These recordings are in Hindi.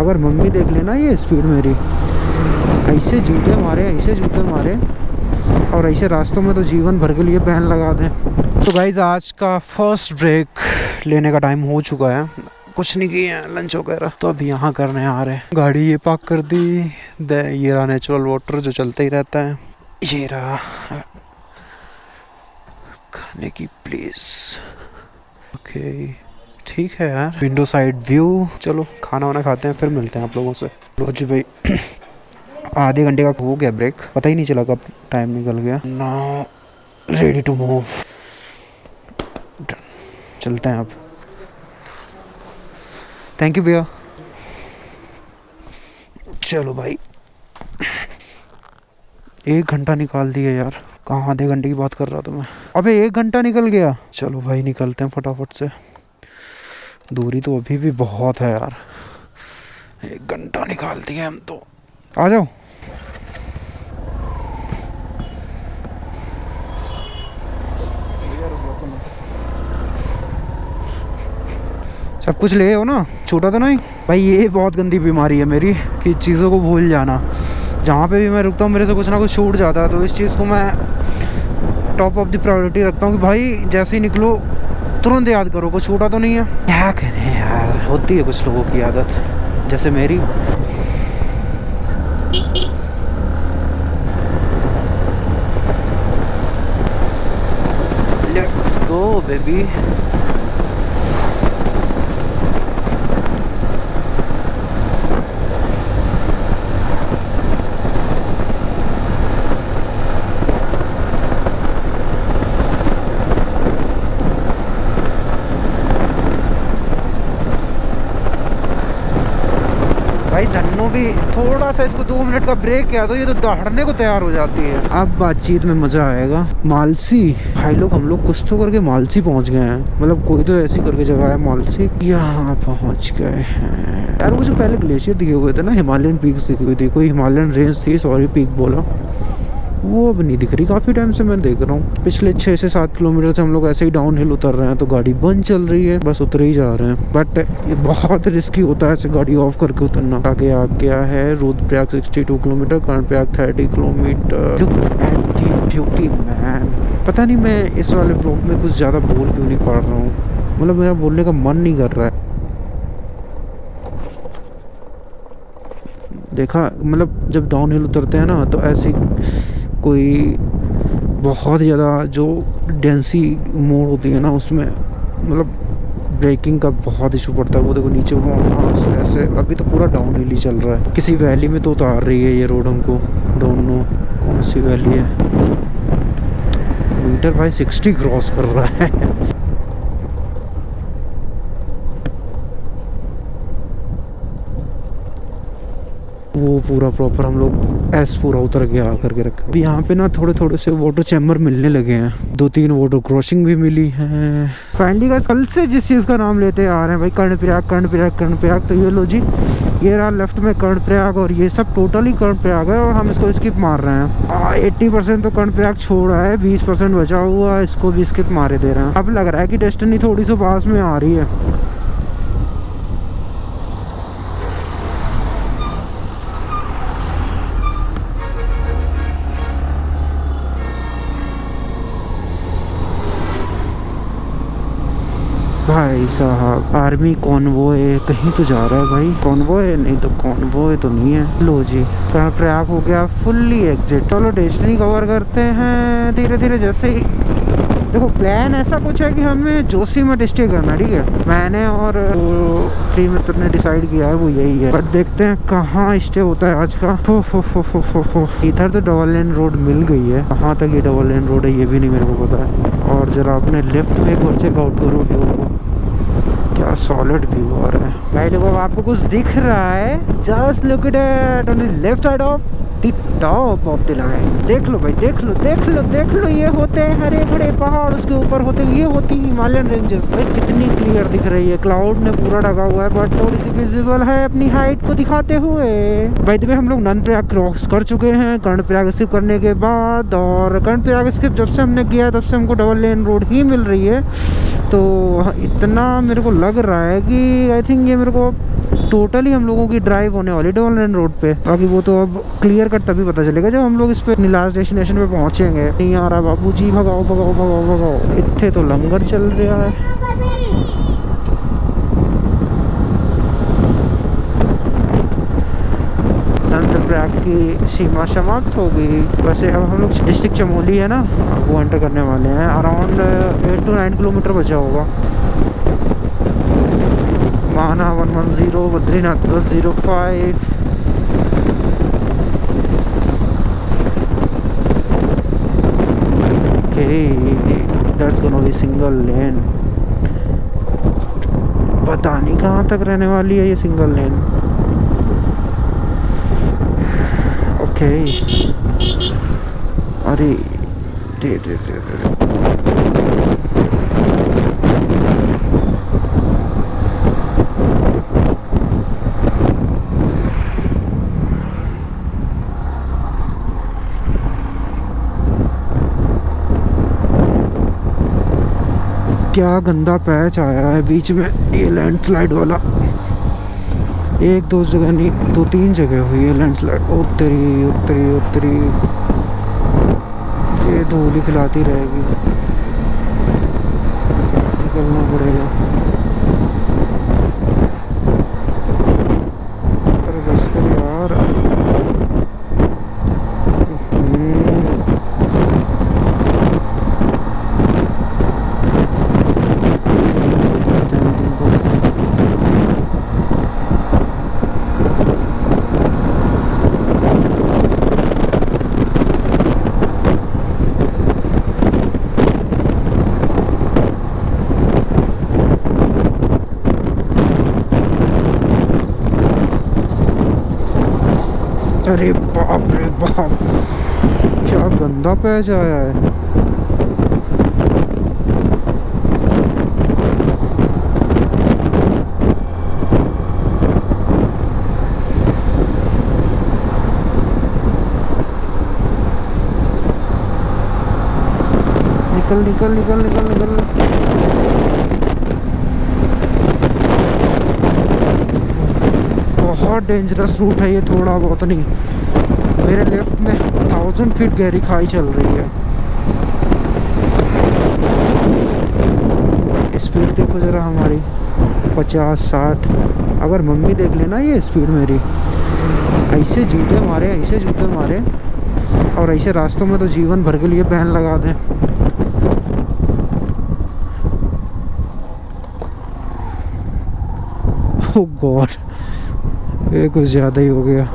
अगर मम्मी देख लेना ये स्पीड मेरी, ऐसे जूते मारे और ऐसे रास्तों में तो जीवन भर के लिए बैन लगा दें। तो गाइज आज का फर्स्ट ब्रेक लेने का टाइम हो चुका है, कुछ नहीं किए हैं लंच वगैरह, तो अब यहाँ करने आ रहे हैं। गाड़ी ये पार्क कर दी, ये रहा नेचुरल वाटर जो चलता ही रहता है, ये रहा खाने की प्लेस। ओके ठीक है यार, विंडो साइड व्यू। चलो खाना वाना खाते हैं फिर मिलते हैं आप लोगों से। लो जी भाई आधे घंटे का हो गया ब्रेक, पता ही नहीं चला कब टाइम निकल गया। नाउ रेडी टू मूव, चलते हैं अब। थैंक यू भैया। चलो भाई 1 घंटा निकाल दिया यार, कहाँ आधे घंटे की बात कर रहा था मैं, अबे 1 घंटा निकल गया। चलो भाई निकलते हैं फटाफट से, दूरी तो अभी भी बहुत है यार, 1 घंटा निकाल दिया हम तो। आ जाओ। सब कुछ ले हो ना, छोटा तो नहीं भाई। ये बहुत गंदी बीमारी है मेरी कि चीज़ों को भूल जाना। जहाँ पे भी मैं रुकता हूँ मेरे से कुछ ना कुछ छूट जाता है, तो इस चीज़ को मैं टॉप ऑफ द प्रायोरिटी रखता हूँ कि भाई जैसे ही निकलो तुरंत याद करो कुछ छूटा तो नहीं है। क्या करें यार, होती है कुछ लोगों की आदत जैसे मेरी। Let's go baby. भाई धन्नो भी थोड़ा सा इसको 2 मिनट का ब्रेक किया तो ये तो दौड़ने को तैयार हो जाती है। अब बातचीत में मजा आएगा। मालसी भाई लोग, हम लोग कुछ तो करके मालसी पहुंच गए हैं, मतलब कोई तो ऐसी करके जगह है मालसी, यहाँ पहुंच गए हैं यार। वो जो पहले ग्लेशियर दिखे हुए थे ना, हिमालयन पीक्स दिखी हुई थी, कोई हिमालयन रेंज थी, सॉरी पीक बोला, वो अब नहीं दिख रही। काफ़ी टाइम से मैं देख रहा हूँ, पिछले 6 से 7 किलोमीटर से हम लोग ऐसे ही डाउन हिल उतर रहे हैं, तो गाड़ी बंद चल रही है, बस उतर ही जा रहे हैं। बट ये बहुत रिस्की होता है ऐसे गाड़ी ऑफ करके उतरना। आगे आ गया है Rudraprayag 62 kilometre, Karnaprayag 30 kilometre. Look at the beauty man. पता नहीं मैं इस वाले ब्लॉग में कुछ ज़्यादा बोल क्यों नहीं पा रहा हूँ, मतलब मेरा बोलने का मन नहीं कर रहा है। देखा, मतलब जब डाउन हिल उतरते हैं ना तो ऐसी कोई बहुत ज़्यादा जो डेंसी मोड़ होती है ना, उसमें मतलब ब्रेकिंग का बहुत इशू पड़ता है। वो देखो नीचे वहाँ से ऐसे, अभी तो पूरा डाउन हिल ही चल रहा है। किसी वैली में तो उतार रही है ये रोड हमको, डोंट नो कौन सी वैली है। मीटर भाई 60 क्रॉस कर रहा है। वो पूरा प्रॉपर हम लोग ऐस पूरा उतर के आ करके रखा। अभी यहाँ पे ना थोड़े थोड़े से वाटर चैम्बर मिलने लगे हैं, 2-3 वाटर क्रॉसिंग भी मिली है। फाइनली गाइस, कल से जिस चीज़ का नाम लेते आ रहे हैं भाई, कर्णप्रयाग कर्णप्रयाग कर्णप्रयाग, तो ये लो जी, ये रहा लेफ्ट में कर्णप्रयाग, और ये सब टोटली कर्णप्रयाग है, और हम इसको स्किप मार रहे हैं। 80% तो कर्णप्रयाग छोड़ा है, 20% बचा हुआ, इसको भी स्किप मारे दे रहे हैं। अब लग रहा है कि डेस्टिनी थोड़ी सी पास में आ रही है। भाई साहब आर्मी कॉन्वॉय कहीं तो जा रहा है भाई, कॉन्वॉय नहीं तो कॉन्वॉय तो नहीं है। लो जी कर्णप्रयाग हो गया फुल्ली एग्जिट। चलो डेस्टिनी कवर करते हैं धीरे धीरे। जैसे ही देखो प्लान ऐसा कुछ है कि हमें जोशीमठ स्टे करना, ठीक है, मैंने और प्री मित्र ने डिसाइड किया है वो यही है, बट देखते हैं कहाँ स्टे होता है आज का। हो इधर तो डबल लेन रोड मिल गई है, कहाँ तक ये डबल लेन रोड है ये भी नहीं मेरे को पता है। और जरा अपने लेफ्ट में एक बार चेकआउट करो व्यू को, क्या सॉलिड व्यू आ रहा है भाई लोगों। आपको कुछ दिख रहा है, just look at on the left side of the top of the line. देख लो भाई, देख लो देख लो देख लो, ये होते हैं हरे भरे पहाड़, उसके ऊपर होते ये होती हिमालयन रेंजेस। भाई कितनी क्लियर दिख रही है, क्लाउड ने पूरा ढका हुआ है बट थोड़ी सी विजिबल है अपनी हाइट को दिखाते हुए। भाई देखिए हम लोग नंदप्रयाग क्रॉस कर चुके हैं कर्णप्रयाग स्किप करने के बाद, और कर्णप्रयाग स्किप जब से हमने किया है तब से हमको डबल लेन रोड ही मिल रही है। तो इतना मेरे को लग रहा है कि आई थिंक ये मेरे को टोटली हम लोगों की ड्राइव होने वाली डबल लाइन रोड पे। बाकी वो तो अब क्लियर कट तभी पता चलेगा जब हम लोग इस पे लास्ट डेस्टिनेशन पे पहुंचेंगे। नहीं आ रहा बाबू जी, भगाओ भगाओ भगाओ भगाओ। इतने तो लंगर चल रहा है। रुद्रप्रयाग की सीमा समाप्त हो गई। वैसे अब हम लोग डिस्ट्रिक्ट चमोली है ना, वो एंटर करने वाले हैं। अराउंड 8 to 9 किलोमीटर बचा होगा। माना 110, Badrinath 05। That's gonna be single lane. पता नहीं कहाँ तक रहने वाली है ये सिंगल लेन। ओके अरे दे दे दे दे। क्या गंदा पैच आया है बीच में, ये लैंडस्लाइड वाला। एक दो जगह नहीं, 2-3 जगह हुई है लैंडस्लाइड। उतरी उतरी उतरी, ये धूल खिलाती रहेगी, निकलना पड़ेगा। अरे बस कर यार। अरे बाप रे बाप, क्या गंदा पैच आया है। निकल निकल निकल निकल निकल। बहुत डेंजरस रूट है ये, थोड़ा बहुत नहीं। मेरे लेफ्ट में 1000 फीट गहरी खाई चल रही है। स्पीड देखो ज़रा हमारी, 50-60। अगर मम्मी देख लेना ये स्पीड मेरी, ऐसे जूते मारे, ऐसे जूते मारे और ऐसे रास्तों में तो जीवन भर के लिए बैन लगा दें। ओह गॉड, ये कुछ ज़्यादा ही हो गया।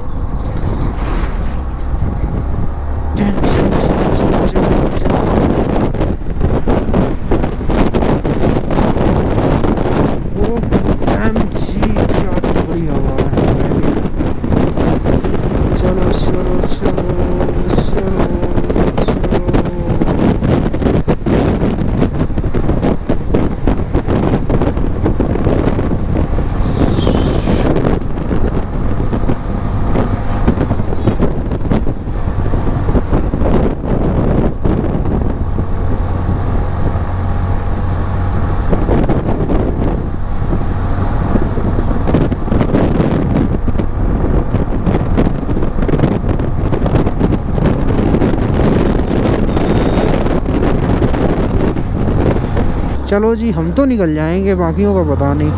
चलो जी, हम तो निकल जाएंगे, बाकियों का पता नहीं।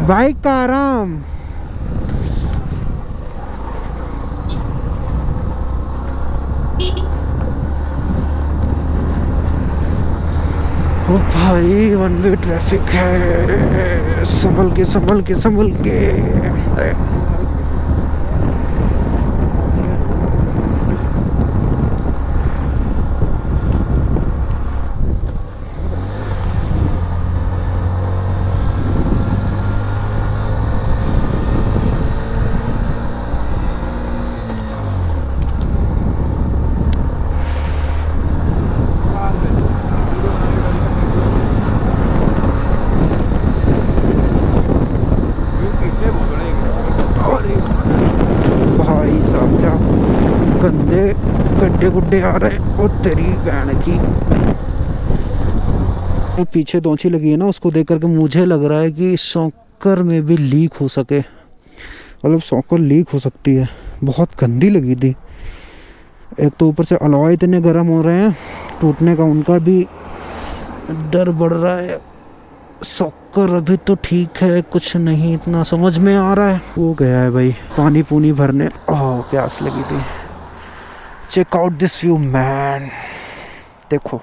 बाइक का आराम। ओ भाई, वन वे ट्रैफिक है, संभल के संभल के संभल के। गंदे गड्ढे गुड्ढे आ रहे हैं, वो तेरी बहन की। वो पीछे दोंची लगी है ना, उसको देख करके मुझे लग रहा है कि शॉकर में भी लीक हो सके, मतलब शॉकर लीक हो सकती है। बहुत गंदी लगी थी। एक तो ऊपर से अलॉय इतने गर्म हो रहे हैं, टूटने का उनका भी डर बढ़ रहा है। शॉकर अभी तो ठीक है, कुछ नहीं इतना समझ में आ रहा है। वो गया है भाई पानी पूनी भरने। ओह प्यास लगी थी। Check out this view man. देखो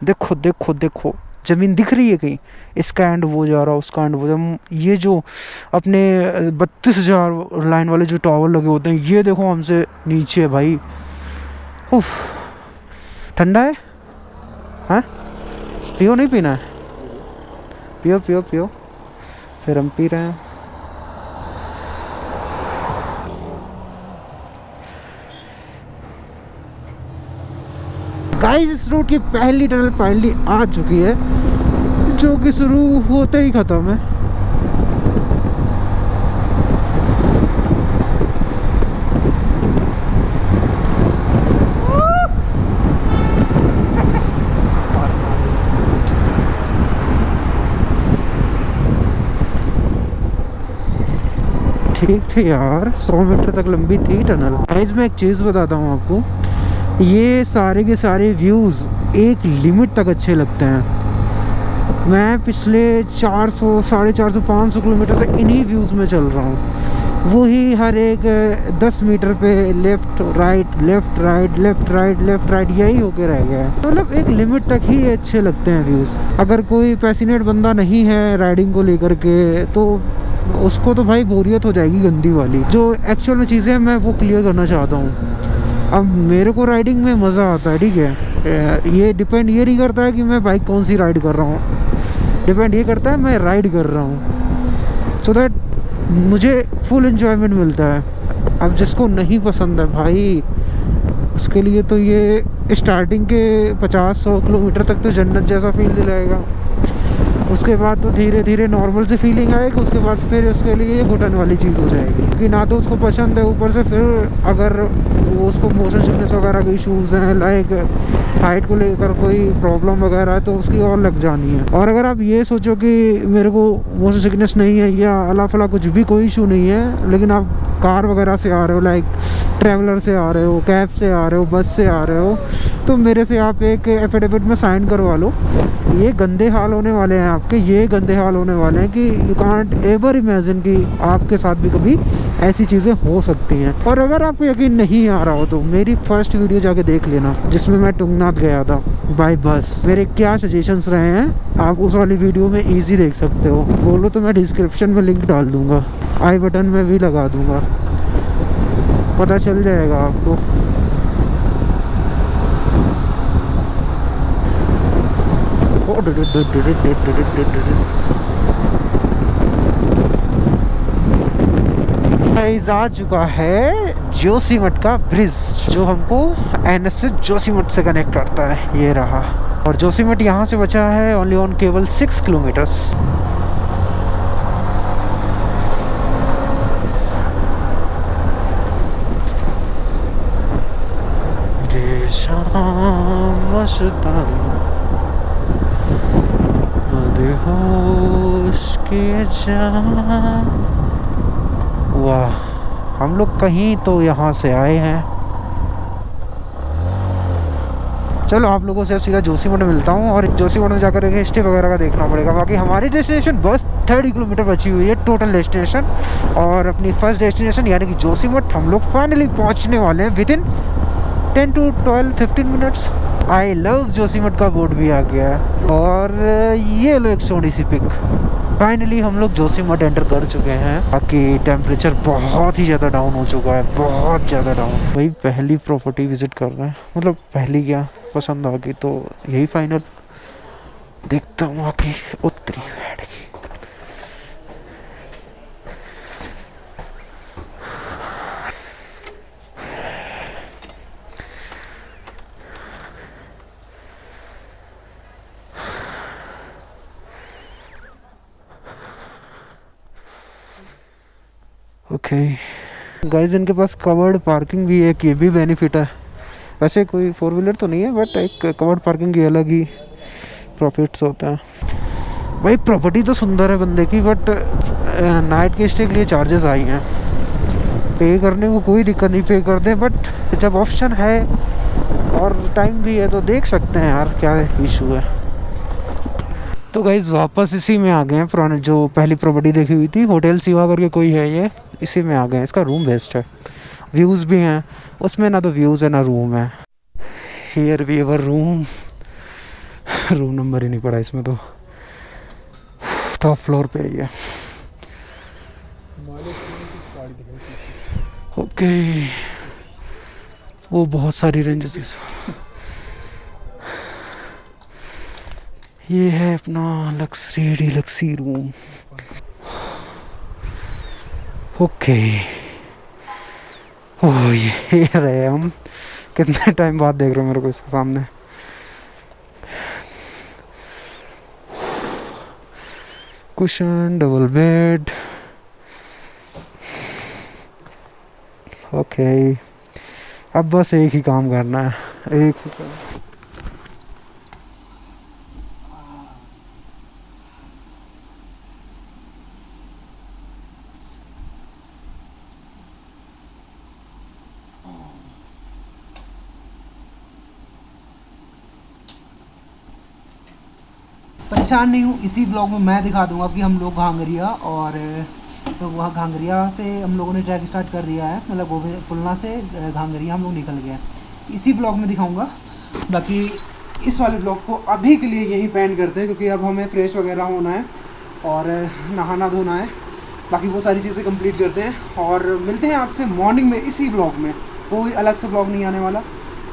देखो देखो देखो, ज़मीन दिख रही है कहीं, इसका एंड वो जा रहा, उसका एंड वो जा। ये जो अपने 32,000 लाइन वाले जो टावर लगे होते हैं, ये देखो हमसे नीचे है भाई। उफ, ठंडा है। हाँ पियो, नहीं पीना है? पियो पियो पियो। फिर हम पी रहे हैं। गाइस इस रूट की पहली टनल फाइनली आ चुकी है, जो कि शुरू होते ही ख़त्म है। ठीक थे यार, 100 मीटर तक लंबी थी टनल। गाइस मैं एक चीज़ बताता हूँ आपको, ये सारे के सारे व्यूज़ एक लिमिट तक अच्छे लगते हैं। मैं पिछले 400, 450, 500 किलोमीटर से इन्हीं व्यूज़ में चल रहा हूँ। वही हर एक 10 मीटर पे left right left right left right left right यही होके रह गया है। मतलब एक लिमिट तक ही अच्छे लगते हैं व्यूज़। अगर कोई पैशनेट बंदा नहीं है राइडिंग को लेकर के, तो उसको तो भाई बोरियत हो जाएगी गंदी वाली। जो एक्चुअल में चीज़ें मैं वो क्लियर करना चाहता हूँ। अब मेरे को राइडिंग में मज़ा आता है, ठीक है। ये डिपेंड ये नहीं करता है कि मैं बाइक कौन सी राइड कर रहा हूँ, डिपेंड ये करता है मैं राइड कर रहा हूँ, सो दैट मुझे फुल एंजॉयमेंट मिलता है। अब जिसको नहीं पसंद है भाई, उसके लिए तो ये स्टार्टिंग के 50-100 किलोमीटर तक तो जन्नत जैसा फील दिलाएगा। उसके बाद तो धीरे धीरे नॉर्मल से फीलिंग आएगी, उसके बाद फिर उसके लिए ये घुटन वाली चीज़ हो जाएगी, क्योंकि ना तो उसको पसंद है, ऊपर से फिर अगर उसको मोशन सिकनेस वगैरह के इशूज़ हैं, लाइक हाइट को लेकर कोई प्रॉब्लम वगैरह है, तो उसकी और लग जानी है। और अगर आप ये सोचो कि मेरे को मोशन सिकनेस नहीं है या अला फला कुछ भी कोई इशू नहीं है, लेकिन आप कार वगैरह से आ रहे हो, लाइक ट्रैवलर से आ रहे हो, कैब से आ रहे हो, बस से आ रहे हो, तो मेरे से आप एक एफिडेविट में साइन करवा लो। ये गंदे हाल होने वाले हैं आपके, ये गंदे हाल होने वाले हैं कि यू कांट एवर इमेजिन कि आपके साथ भी कभी ऐसी चीज़ें हो सकती हैं। और अगर आपको यकीन नहीं आ रहा हो तो मेरी फर्स्ट वीडियो जाके देख लेना, जिसमें मैं टुंगनाथ गया था बाय बस। मेरे क्या सजेशंस रहे हैं आप उस वाली वीडियो में ईजी देख सकते हो। बोलो तो मैं डिस्क्रिप्शन में लिंक डाल दूँगा, आई बटन में भी लगा दूँगा, पता चल जाएगा आपको। आ चुका है जोशीमठ का ब्रिज, जो हमको एनएस से जोशीमठ से कनेक्ट करता है। ये रहा। और जोशीमठ यहाँ से बचा है ओनली ऑन केवल 6 किलोमीटर्स। वाह, हम लोग कहीं तो यहाँ से आए हैं। चलो आप लोगों से अब सीधा जोशीमठ में मिलता हूँ, और जोशीमठ में जाकर एक स्टे वगैरह का देखना पड़ेगा। बाकी हमारी डेस्टिनेशन बस 30 किलोमीटर बची हुई है टोटल डेस्टिनेशन, और अपनी फर्स्ट डेस्टिनेशन यानी कि जोशीमठ हम लोग फाइनली पहुँचने वाले हैं within 10 to 12-15 minutes. I love Joshimath का बोर्ड भी आ गया है, और ये लो एक छोटी सी पिक। फाइनली हम लोग जोशीमठ एंटर कर चुके हैं। बाकी टेम्परेचर बहुत ही ज़्यादा डाउन हो चुका है, बहुत ज़्यादा डाउन। भाई पहली प्रॉपर्टी विजिट कर रहे हैं, मतलब पहली क्या पसंद आ गई तो यही फाइनल। देखता हूँ आके उत्तरी साइड की। ओके गाइस, इनके पास कवर्ड पार्किंग भी है, ये भी बेनिफिट है। वैसे कोई 4 व्हीलर तो नहीं है, बट एक कवर्ड पार्किंग की अलग ही प्रॉफिट्स होते हैं भाई। प्रॉपर्टी तो सुंदर है बंदे की, बट नाइट के स्टे के लिए चार्जेस आई हैं। पे करने को कोई दिक्कत नहीं, पे कर दें, बट जब ऑप्शन है और टाइम भी है तो देख सकते हैं यार क्या इशू है। तो गाइस वापस इसी में आ गए हैं, पुराने जो पहली प्रॉपर्टी देखी हुई थी, होटल सिवा करके कोई है, ये इसी में आ गए हैं। इसका रूम बेस्ट है, व्यूज़ भी हैं उसमें, ना तो व्यूज़ है ना रूम है। Here we ever room number ही नहीं पड़ा इसमें, तो टॉप फ्लोर पे ही है। ओके वो बहुत सारी रेंजेस है। ये है अपना लक्सरी डीलक्सी रूम। ओके ओह ये रहे हम, कितने टाइम बाद देख रहे हो मेरे को इसके सामने। Cushion, double bed. ओके अब बस एक ही काम करना है, एक ही काम। परेशान नहीं हूँ, इसी ब्लॉग में मैं दिखा दूंगा कि हम लोग घांगरिया, और तो वहाँ घांगरिया से हम लोगों ने ट्रैक स्टार्ट कर दिया है, मतलब वो पुलना से घांगरिया हम लोग निकल गए हैं। इसी ब्लॉग में दिखाऊंगा। बाकी इस वाले ब्लॉग को अभी के लिए यही पेंड करते हैं, क्योंकि अब हमें फ्रेश वगैरह होना है और नहाना धोना है। बाकी वो सारी चीज़ें कंप्लीट करते हैं और मिलते हैं आपसे मॉर्निंग में इसी ब्लॉग में। कोई अलग से ब्लॉग नहीं आने वाला,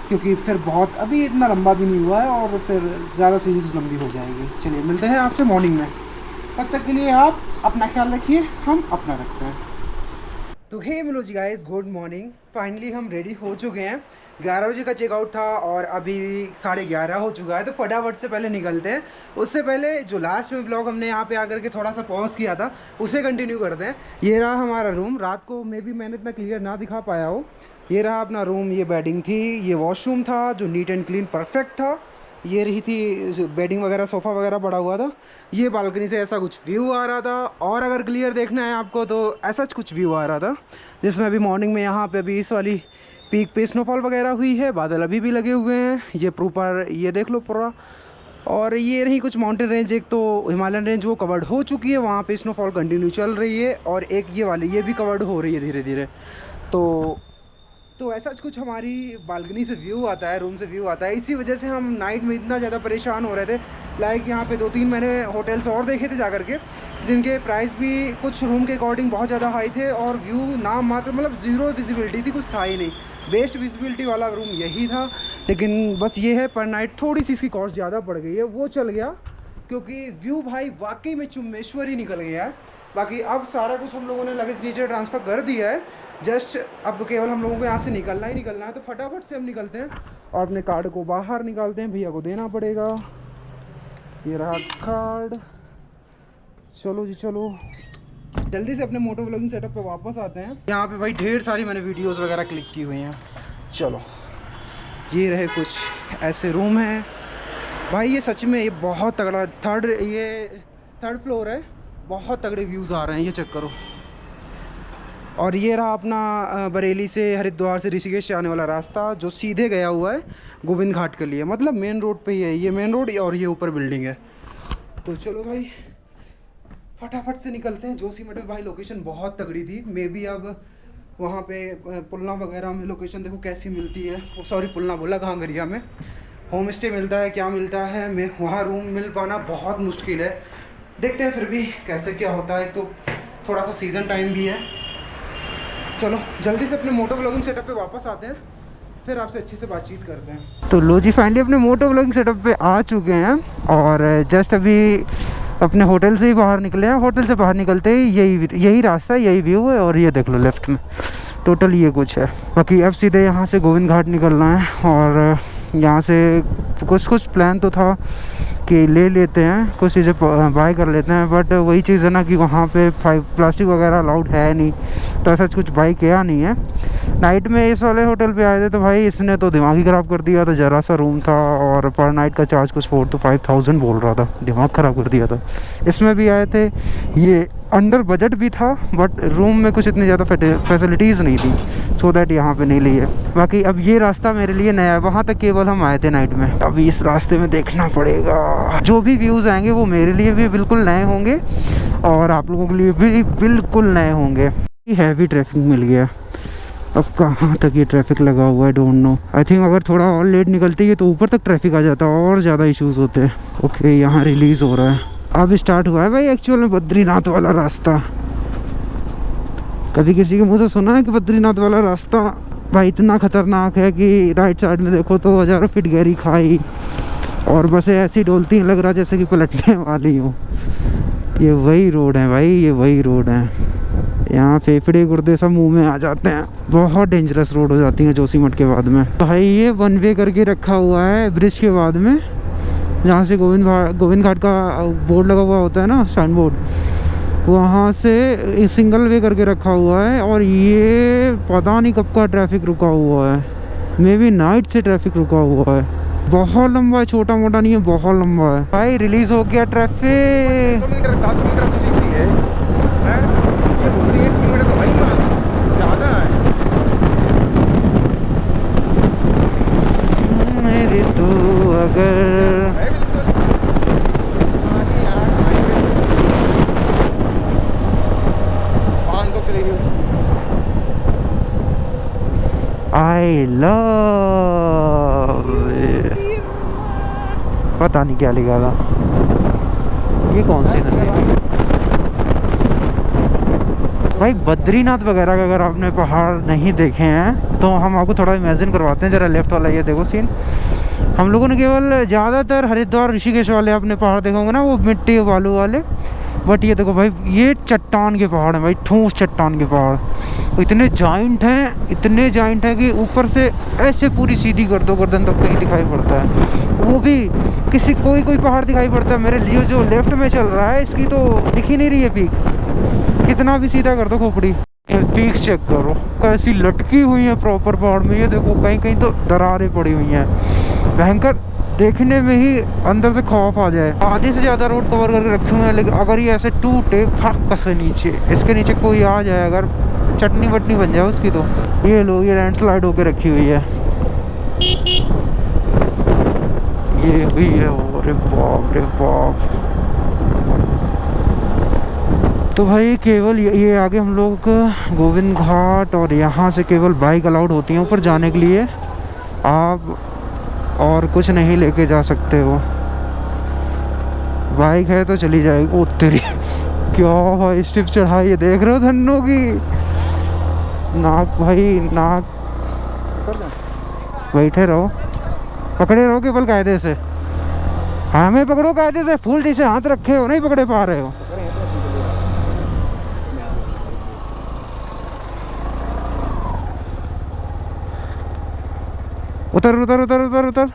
क्योंकि फिर बहुत अभी इतना लंबा भी नहीं हुआ है और फिर ज़्यादा सीरीज़ लंबी हो जाएगी। चलिए मिलते हैं आपसे मॉर्निंग में, तब तक के लिए आप अपना ख्याल रखिए, हम अपना रखते हैं। तो हे मिलो जी गाइस, गुड मॉर्निंग। फाइनली हम रेडी हो चुके हैं। 11 बजे का चेकआउट था और अभी 11:30 हो चुका है, तो फटाफट से पहले निकलते हैं। उससे पहले जो लास्ट में व्लॉग हमने यहाँ पे आकर के थोड़ा सा पॉज किया था, उसे कंटिन्यू करते हैं। ये रहा हमारा रूम। रात को मे बी मैंने इतना क्लियर ना दिखा पाया हो। ये रहा अपना रूम, ये बेडिंग थी, ये वॉशरूम था जो नीट एंड क्लीन परफेक्ट था। ये रही थी बेडिंग वगैरह, सोफ़ा वगैरह पड़ा हुआ था। ये बालकनी से ऐसा कुछ व्यू आ रहा था, और अगर क्लियर देखना है आपको तो ऐसा कुछ व्यू आ रहा था, जिसमें अभी मॉर्निंग में यहाँ पे अभी इस वाली पीक पे स्नोफॉल वगैरह हुई है। बादल अभी भी लगे हुए हैं, ये प्रॉपर ये देख लो पूरा। और ये रही कुछ माउंटेन रेंज, एक तो हिमालयन रेंज वो कवर्ड हो चुकी है, वहाँ पे स्नोफॉल कंटिन्यू चल रही है, और एक ये वाली ये भी कवर्ड हो रही है धीरे धीरे। तो ऐसा कुछ हमारी बालकनी से व्यू आता है, रूम से व्यू आता है। इसी वजह से हम नाइट में इतना ज़्यादा परेशान हो रहे थे। लाइक यहाँ पे 2-3 मैंने होटल्स और देखे थे जाकर के, जिनके प्राइस भी कुछ रूम के अकॉर्डिंग बहुत ज़्यादा हाई थे, और व्यू नाम मात्र, मतलब ज़ीरो विजिबिलिटी थी, कुछ था ही नहीं। बेस्ट विजिबिलिटी वाला रूम यही था। लेकिन बस ये है पर नाइट थोड़ी सी इसकी कॉस्ट ज़्यादा पड़ गई है, वो चल गया, क्योंकि व्यू भाई वाकई में चुम्बेश्वर ही निकल गया है। बाकी अब सारा कुछ हम लोगों ने लगेज नीचे ट्रांसफ़र कर दिया है। जस्ट अब केवल हम लोगों को यहाँ से निकलना ही निकलना है। तो फटाफट से हम निकलते हैं और अपने कार्ड को बाहर निकालते हैं, भैया को देना पड़ेगा। ये रहा कार्ड। चलो जी चलो, जल्दी से अपने मोटो व्लॉगिंग सेटअप पे वापस आते हैं। यहाँ पे भाई ढेर सारी मैंने वीडियोस वगैरह क्लिक की हुई हैं। चलो, ये रहे कुछ ऐसे रूम हैं भाई। ये सच में ये बहुत तगड़ा थर्ड फ्लोर है, बहुत तगड़े व्यूज़ आ रहे हैं, ये चेक करो। और ये रहा अपना बरेली से, हरिद्वार से ऋषिकेश से आने वाला रास्ता, जो सीधे गया हुआ है गोविंद घाट के लिए, मतलब मेन रोड पे ही है। ये मेन रोड और ये ऊपर बिल्डिंग है। तो चलो भाई फटाफट से निकलते हैं। जोशीमठ में भाई लोकेशन बहुत तगड़ी थी। मे बी अब वहाँ पे पुलना वगैरह में लोकेशन देखो कैसी मिलती है। सॉरी, पुलना बोला, घांगरिया में होम स्टे मिलता है, क्या मिलता है, मैं वहाँ रूम मिल पाना बहुत मुश्किल है। देखते हैं फिर भी कैसे क्या होता है। तो थोड़ा सा सीज़न टाइम भी है। चलो जल्दी से अपने मोटो व्लॉगिंग सेटअप पे वापस आते हैं, फिर आपसे अच्छे से बातचीत करते हैं। तो लो जी, फाइनली अपने मोटो व्लॉगिंग सेटअप पे आ चुके हैं और जस्ट अभी अपने होटल से ही बाहर निकले हैं। होटल से बाहर निकलते ही यही रास्ता है, यही व्यू है, और ये देख लो लेफ्ट में टोटल ये कुछ है। बाकी अब सीधे यहाँ से गोविंद घाट निकलना है और यहाँ से कुछ प्लान तो था कि ले लेते हैं, कुछ चीज़ें बाय कर लेते हैं, बट वही चीज़ है ना कि वहाँ पे प्लास्टिक वगैरह अलाउड है नहीं, तो ऐसा कुछ बाय किया नहीं है। नाइट में इस वाले होटल पे आए थे तो भाई इसने तो दिमाग ही ख़राब कर दिया था। ज़रा सा रूम था और पर नाइट का चार्ज कुछ 4 to 5,000 बोल रहा था, दिमाग ख़राब कर दिया था। इसमें भी आए थे, ये अंडर बजट भी था, बट रूम में कुछ इतनी ज़्यादा फैसिलिटीज़ नहीं थी, सो दैट यहाँ पे नहीं लिए। बाकी अब ये रास्ता मेरे लिए नया है, वहाँ तक केवल हम आए थे नाइट में। अभी इस रास्ते में देखना पड़ेगा, जो भी व्यूज़ आएंगे वो मेरे लिए भी बिल्कुल नए होंगे और आप लोगों के लिए भी बिल्कुल नए होंगे। हैवी ट्रैफिक मिल गया, अब कहाँ तक ये ट्रैफिक लगा हुआ है डोंट नो। आई थिंक अगर थोड़ा और लेट निकलती है तो ऊपर तक ट्रैफिक आ जाता और ज़्यादा इश्यूज़ होते हैं। ओके, यहाँ रिलीज़ हो रहा है, अब स्टार्ट हुआ है भाई एक्चुअल में बद्रीनाथ वाला रास्ता। कभी किसी के मुँह से सुना है कि बद्रीनाथ वाला रास्ता भाई इतना ख़तरनाक है कि राइट साइड में देखो तो हज़ारों फीट गहरी खाई और बसें ऐसी डोलती हैं, लग रहा जैसे कि पलटने वाली हो। ये वही रोड है भाई, ये वही रोड है। यहाँ फेफड़े गुर्दे सब मुंह में आ जाते हैं, बहुत डेंजरस रोड हो जाती है जोशीमठ के बाद में। भाई ये 1 वे करके रखा हुआ है ब्रिज के बाद में, जहाँ से गोविंद घाट का बोर्ड लगा हुआ होता है ना, साइन बोर्ड, वहाँ से सिंगल वे करके रखा हुआ है। और ये पता नहीं कब का ट्रैफिक रुका हुआ है, मे बी नाइट से ट्रैफिक रुका हुआ है। बहुत लंबा है, छोटा मोटा नहीं है, बहुत लंबा है भाई। रिलीज हो गया ट्रैफिक। 700 मीटर कुछ ऐसी है, ये बोलती है 1 किलोमीटर तो भाई ज़्यादा है। मेरी तू अगर 500 चलेगी उसकी। आई लव, पता नहीं क्या लिखा था, ये कौन सी नदी है भाई। बद्रीनाथ वगैरह का अगर आपने पहाड़ नहीं देखे हैं तो हम आपको थोड़ा इमेजिन करवाते हैं। ज़रा लेफ्ट वाला ये देखो सीन, हम लोगों ने केवल ज़्यादातर हरिद्वार ऋषिकेश वाले आपने पहाड़ देखे होंगे ना, वो मिट्टी बालू वाले, बट ये देखो भाई ये चट्टान के पहाड़ हैं भाई, ठोस चट्टान के पहाड़। इतने जॉइंट हैं, इतने जॉइंट हैं कि ऊपर से ऐसे पूरी सीधी कर दो गर्दन तक कहीं दिखाई पड़ता है। वो भी किसी कोई पहाड़ दिखाई पड़ता है। मेरे लिए जो लेफ्ट में चल रहा है इसकी तो दिख ही नहीं रही है पीक, कितना भी सीधा कर दो खोपड़ी। पीक चेक करो कैसी लटकी हुई है प्रॉपर पहाड़ में। ये देखो कहीं कहीं तो दरारें पड़ी हुई हैं, भयंकर, देखने में ही अंदर से खौफ आ जाए। आधे से ज़्यादा रोड कवर करके रखे हुए हैं, लेकिन अगर ये ऐसे टूटे फक से नीचे, इसके नीचे कोई आ जाए अगर, चटनी वटनी बन जाए उसकी, तो ये लो ये लैंडस्लाइड होके रखी हुई है। ये भी है, अरे बाप रे बाप। तो भाई केवल ये आगे हम लोग गोविंद घाट, और यहाँ से केवल बाइक अलाउड होती है ऊपर जाने के लिए, आप और कुछ नहीं लेके जा सकते हो। बाइक है तो चली जाएगी। ओ तेरी क्या भाई स्टिप चढ़ाई है, देख रहे हो धन्नो की नाक भाई, नाक। बैठे रहो, पकड़े रहो केवल कायदे से। हाँ मैं पकड़ो कायदे से, फुल जैसे हाथ रखे हो, नहीं पकड़े पा रहे हो। उतर उतर उतर उतर उतर।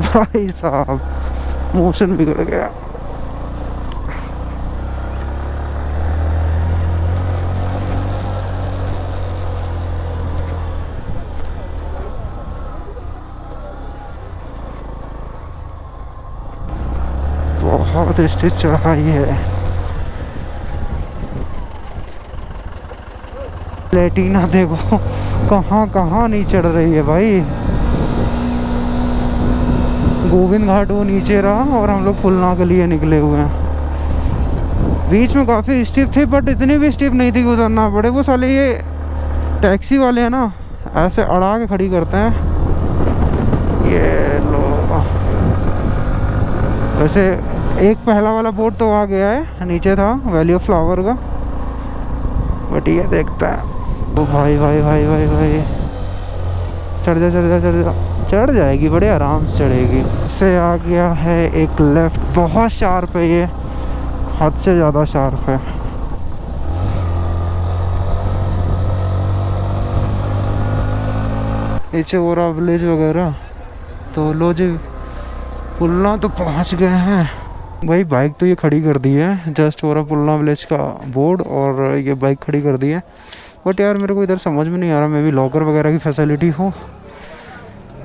भाई साहब मोशन बिगड़ गया। बहुत स्टेज चढ़ाई है। प्लेटिना देखो कहाँ कहाँ नहीं चढ़ रही है भाई। गोविंद घाट वो नीचे रहा और हम लोग फुलना के लिए निकले हुए हैं। बीच में काफ़ी स्टिप थे, बट इतनी भी स्टिप नहीं थी कि उतरना पड़े। वो साले ये टैक्सी वाले हैं ना, ऐसे अड़ा के खड़ी करते हैं। ये लो, वैसे एक पहला वाला बोट तो आ गया है, नीचे था वैली ऑफ फ्लावर का, बट ये देखता है। ओ भाई भाई भाई भाई भाई, चढ़ जा चढ़ जा चढ़ जा, चढ़ जाएगी, बड़े आराम से चढ़ेगी। इससे आ गया है एक लेफ्ट, बहुत शार्प है ये, हद से ज़्यादा शार्प है। एचेवरा विलेज वगैरह। तो लो जी पुलना तो पहुंच गए हैं भाई। बाइक तो ये खड़ी कर दी है जस्ट ओरा पुलना विलेज का बोर्ड, और ये बाइक खड़ी कर दी है। बट यार मेरे को इधर समझ में नहीं आ रहा, मे भी लॉकर वगैरह की फैसिलिटी हो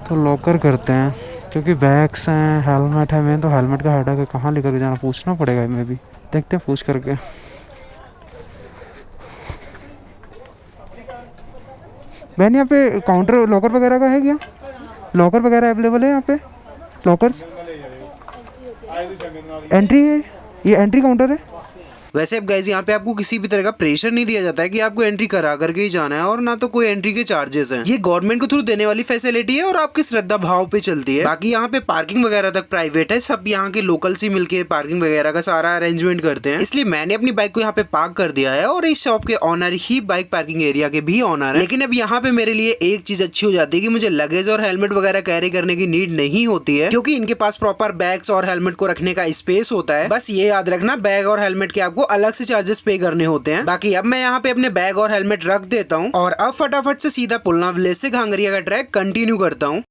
तो लॉकर करते हैं, क्योंकि बैग्स हैं, हेलमेट है। मैं तो हेलमेट का हटा के कहाँ लेकर के जाना, पूछना पड़ेगा। मैं भी देखते हैं पूछ करके। बहन यहाँ पे काउंटर लॉकर वगैरह का है क्या? लॉकर वगैरह अवेलेबल है यहाँ पे? लॉकर्स एंट्री है, ये एंट्री काउंटर है। वैसे अब गाइस यहाँ पे आपको किसी भी तरह का प्रेशर नहीं दिया जाता है कि आपको एंट्री करा करके ही जाना है, और ना तो कोई एंट्री के चार्जेस हैं। ये गवर्नमेंट को थ्रू देने वाली फैसिलिटी है और आपकी श्रद्धा भाव पे चलती है। बाकी यहाँ पे पार्किंग वगैरह तक प्राइवेट है, सब यहाँ के लोकल से मिलके पार्किंग वगैरह का सारा अरेंजमेंट करते हैं। इसलिए मैंने अपनी बाइक को यहाँ पे पार्क कर दिया है, और इस शॉप के ऑनर ही बाइक पार्किंग एरिया के भी ऑनर है। लेकिन अब यहाँ पे मेरे लिए एक चीज अच्छी हो जाती है कि मुझे लगेज और हेलमेट वगैरह कैरी करने की नीड नहीं होती है, क्योंकि इनके पास प्रॉपर बैग्स और हेलमेट को रखने का स्पेस होता है। बस ये याद रखना, बैग और हेलमेट के आपको अलग से चार्जेस पे करने होते हैं। बाकी अब मैं यहाँ पे अपने बैग और हेलमेट रख देता हूँ, और अब फटाफट से सीधा पुलना विलेज से घांगरिया का ट्रैक कंटिन्यू करता हूँ।